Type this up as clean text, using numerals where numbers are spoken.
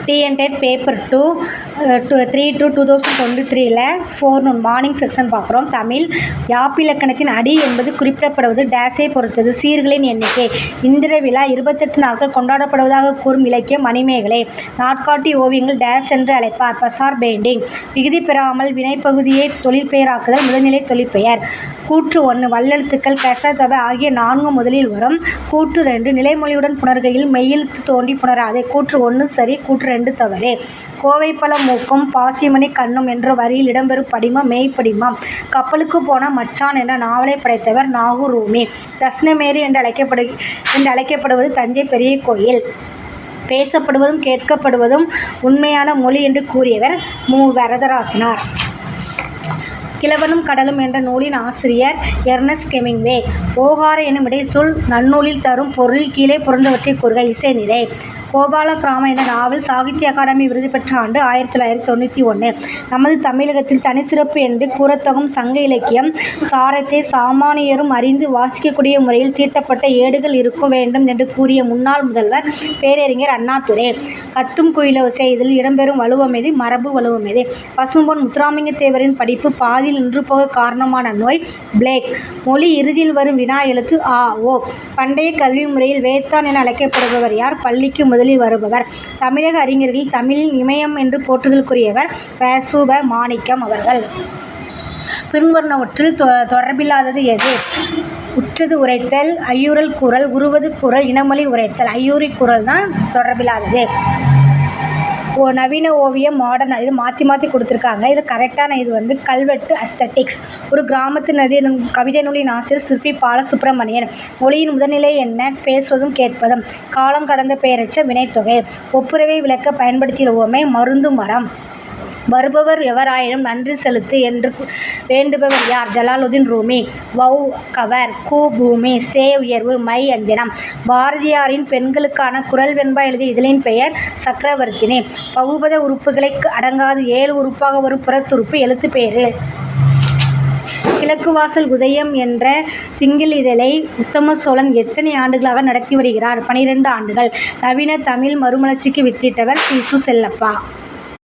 TNTET paper 3/2023 forenoon morning section பார்க்குறோம். தமிழ் யாப்பிலக்கணத்தின் அடி என்பது குறிப்பிடப்படுவது டேஸை பொறுத்தது. சீர்களின் எண்ணிக்கை. இந்திர விழா 28 நாட்கள் கொண்டாடப்படுவதாக கூறும் இலக்கியம் மணிமேகலை. நாட்காட்டி ஓவியங்கள் டேஸ் என்று அழைப்பார். பசார் பெயிண்டிங். விகுதி பெறாமல் வினைப்பகுதியை தொழிற்பெயராக்குதல் முதல்நிலை தொழிற்பெயர். கூற்று 1 வல்லெழுத்துக்கள் கச தவ ஆகிய 4 முதலில் வரும். கூற்று 2 நிலைமொழியுடன் புணர்கையில் மெய்யெழுத்து தோன்றி புணராதே. கூற்று 1 சரி, கூற்று 2 தவறு. கோவைப்பழ மூக்கும் பாசிமணி கண்ணும் என்ற வரியில் இடம்பெறும் படிமம் மெய்ப்படிமம். கப்பலுக்கு போன மச்சான் என்ற நாவலை படைத்தவர் நாகூர் ரூமி. தட்சிணமேரு என்று அழைக்கப்படுவது தஞ்சை பெரிய கோயில். பேசப்படுவதும் கேட்கப்படுவதும் உண்மையான மொழி என்று கூறியவர் மு. வரதராசனார். கிழவனும் கடலும் என்ற நூலின் ஆசிரியர் எர்னஸ்ட் ஹெமிங்வே. ஓகார எனும் இடைச்சொல் நன்னூலில் தரும் பொருளில் கீழே புரண்டவற்றை கூறுக. இசை நிறை. கோபால கிராமம் என்ற நாவல் சாகித்ய அகாடமி விருது பெற்ற ஆண்டு 1991. நமது தமிழகத்தில் தனிச்சிறப்பு என்று கூறத்தகும் சங்க இலக்கியம் சாரத்தை சாமானியரும் அறிந்து வாசிக்கக்கூடிய முறையில் தீட்டப்பட்ட ஏடுகள் இருக்க வேண்டும் என்று கூறிய முன்னாள் முதல்வர் பேரறிஞர் அண்ணாதுரை. கத்தும் குயிலோசை. இதில் இடம்பெறும் வலுவமைதி மரபு வலுவமைதி. பசும்பொன் முத்துராமலிங்க தேவரின் படிப்பு பாதியில் நின்று போக காரணமான நோய் பிளேக். மொழி இறுதியில் வரும் வினா எழுத்து ஆ ஓ. பண்டைய கல்வி முறையில் வேத்தான் என அழைக்கப்படுபவர் யார்? பள்ளிக்கு முதலில் வருபவர். தமிழக அறிஞர்களில் தமிழின் இமயம் என்று போற்றுதலுக்குரியவர் ப.சு.ப. மாணிக்கம் அவர்கள். பின்வருவனவற்றில் தொடர்பில்லாதது எது? உற்றது உரைத்தல், ஐயுறல் கூறல், உருவது கூறல், இனமொழி உரைத்தல். ஐயுறி கூறல் தான் தொடர்பில்லாதது. நவீன ஓவியம் மாடர்ன். இது மாற்றி கொடுத்துருக்காங்க. இது கரெக்டான இது கல்வெட்டு அஸ்தட்டிக்ஸ். ஒரு கிராமத்து நதி எனும் கவிதை நூலின் ஆசிரியர் சிற்பி பாலசுப்ரமணியன். மொழியின் முதல்நிலை என்ன? பேசுவதும் கேட்பதும். காலம் கடந்த பெயரற்ற வினைத்தொகை. ஒப்புரவை விளக்க பயன்படுத்திய உவமை மருந்து மரம். வருபவர் எவராயினும் நன்றி செலுத்து என்று வேண்டுபவர் யார்? ஜலாலுதீன் ரூமி. வௌ கவர், கு பூமி, சே உயர்வு, மை அஞ்சனம். பாரதியாரின் பெண்களுக்கான குரல் வெண்பா எழுதிய இதழின் பெயர் சக்கரவர்த்தினி. பகுபத உறுப்புகளை அடங்காது 7 உறுப்பாக வரும் புறத்துறுப்பு எழுத்து பெயரு. கிழக்கு வாசல் உதயம் என்ற திங்கள் இதழை உத்தம சோழன் எத்தனை ஆண்டுகளாக நடத்தி வருகிறார்? 12 ஆண்டுகள். நவீன தமிழ் மறுமலர்ச்சிக்கு வித்திட்டவர் தி.சு. செல்லப்பா.